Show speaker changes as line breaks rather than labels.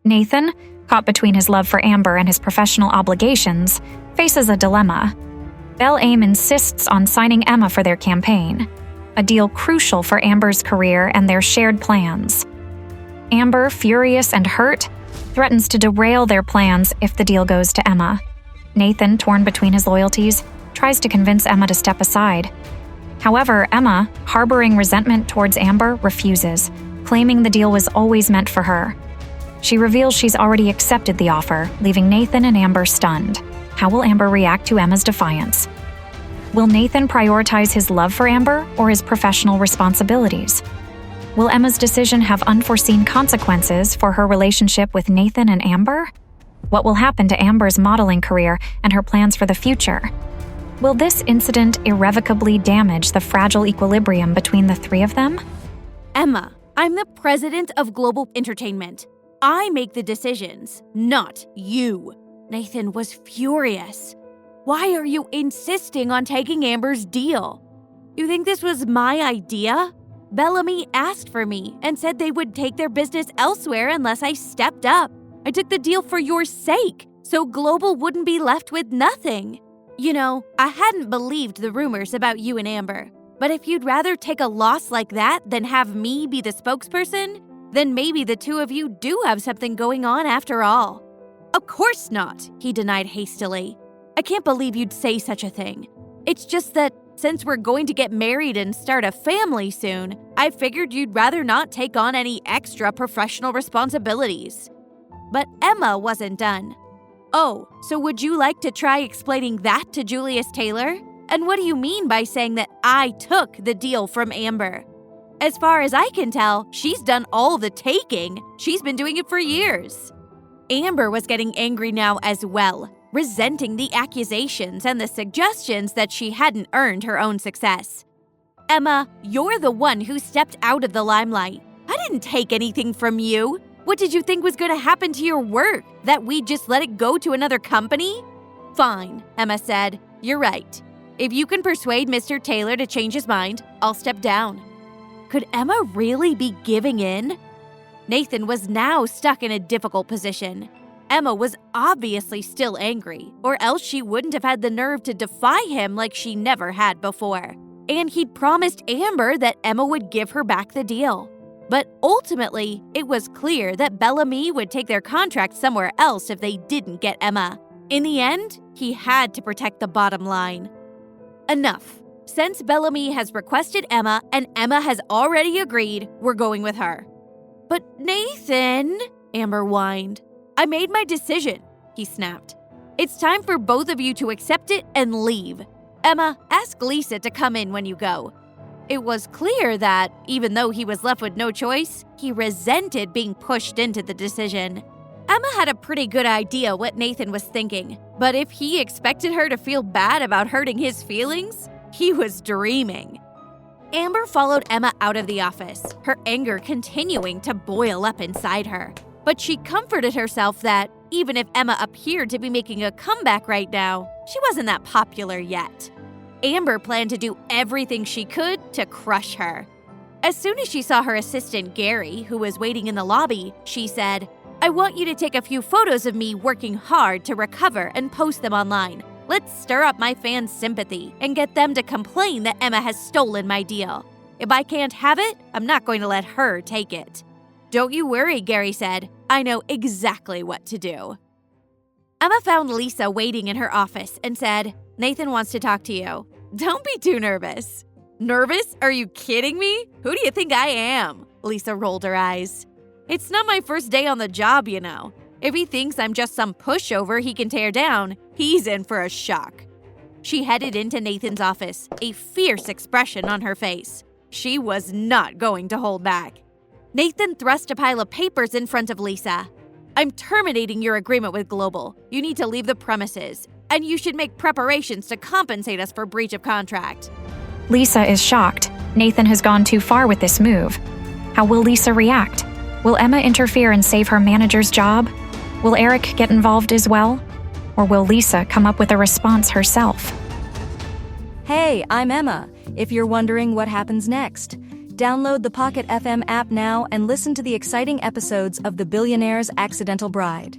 Nathan, caught between his love for Amber and his professional obligations, faces a dilemma. Belle-Ame insists on signing Emma for their campaign, a deal crucial for Amber's career and their shared plans. Amber, furious and hurt, threatens to derail their plans if the deal goes to Emma. Nathan, torn between his loyalties, tries to convince Emma to step aside. However, Emma, harboring resentment towards Amber, refuses, claiming the deal was always meant for her. She reveals she's already accepted the offer, leaving Nathan and Amber stunned. How will Amber react to Emma's defiance? Will Nathan prioritize his love for Amber or his professional responsibilities? Will Emma's decision have unforeseen consequences for her relationship with Nathan and Amber? What will happen to Amber's modeling career and her plans for the future? Will this incident irrevocably damage the fragile equilibrium between the three of them?
Emma, I'm the president of Global Entertainment. I make the decisions, not you. Nathan was furious. Why are you insisting on taking Amber's deal? You think this was my idea? Bellamy asked for me and said they would take their business elsewhere unless I stepped up. I took the deal for your sake, so Global wouldn't be left with nothing. You know, I hadn't believed the rumors about you and Amber. But if you'd rather take a loss like that than have me be the spokesperson, then maybe the two of you do have something going on after all. Of course not, he denied hastily. I can't believe you'd say such a thing. It's just that since we're going to get married and start a family soon, I figured you'd rather not take on any extra professional responsibilities. But Emma wasn't done. Oh, so would you like to try explaining that to Julius Taylor? And what do you mean by saying that I took the deal from Amber? As far as I can tell, she's done all the taking. She's been doing it for years. Amber was getting angry now as well, resenting the accusations and the suggestions that she hadn't earned her own success. Emma, you're the one who stepped out of the limelight. I didn't take anything from you. What did you think was going to happen to your work? That we'd just let it go to another company? Fine, Emma said. You're right. If you can persuade Mr. Taylor to change his mind, I'll step down. Could Emma really be giving in? Nathan was now stuck in a difficult position. Emma was obviously still angry, or else she wouldn't have had the nerve to defy him like she never had before. And he'd promised Amber that Emma would give her back the deal. But ultimately, it was clear that Bellamy would take their contract somewhere else if they didn't get Emma. In the end, he had to protect the bottom line. Enough. Since Bellamy has requested Emma and Emma has already agreed, we're going with her. But Nathan, Amber whined. I made my decision, he snapped. It's time for both of you to accept it and leave. Emma, ask Lisa to come in when you go. It was clear that, even though he was left with no choice, he resented being pushed into the decision. Emma had a pretty good idea what Nathan was thinking, but if he expected her to feel bad about hurting his feelings, he was dreaming. Amber followed Emma out of the office, her anger continuing to boil up inside her. But she comforted herself that, even if Emma appeared to be making a comeback right now, she wasn't that popular yet. Amber planned to do everything she could to crush her. As soon as she saw her assistant Gary, who was waiting in the lobby, she said, I want you to take a few photos of me working hard to recover and post them online. Let's stir up my fans' sympathy and get them to complain that Emma has stolen my deal. If I can't have it, I'm not going to let her take it. Don't you worry, Gary said. I know exactly what to do. Emma found Lisa waiting in her office and said, Nathan wants to talk to you. Don't be too nervous. Nervous? Are you kidding me? Who do you think I am? Lisa rolled her eyes. It's not my first day on the job, you know. If he thinks I'm just some pushover he can tear down, he's in for a shock. She headed into Nathan's office, a fierce expression on her face. She was not going to hold back. Nathan thrust a pile of papers in front of Lisa. I'm terminating your agreement with Global. You need to leave the premises, and you should make preparations to compensate us for breach of contract.
Lisa is shocked. Nathan has gone too far with this move. How will Lisa react? Will Emma interfere and save her manager's job? Will Eric get involved as well? Or will Lisa come up with a response herself?
Hey, I'm Emma, if you're wondering what happens next. Download the Pocket FM app now and listen to the exciting episodes of The Billionaire's Accidental Bride.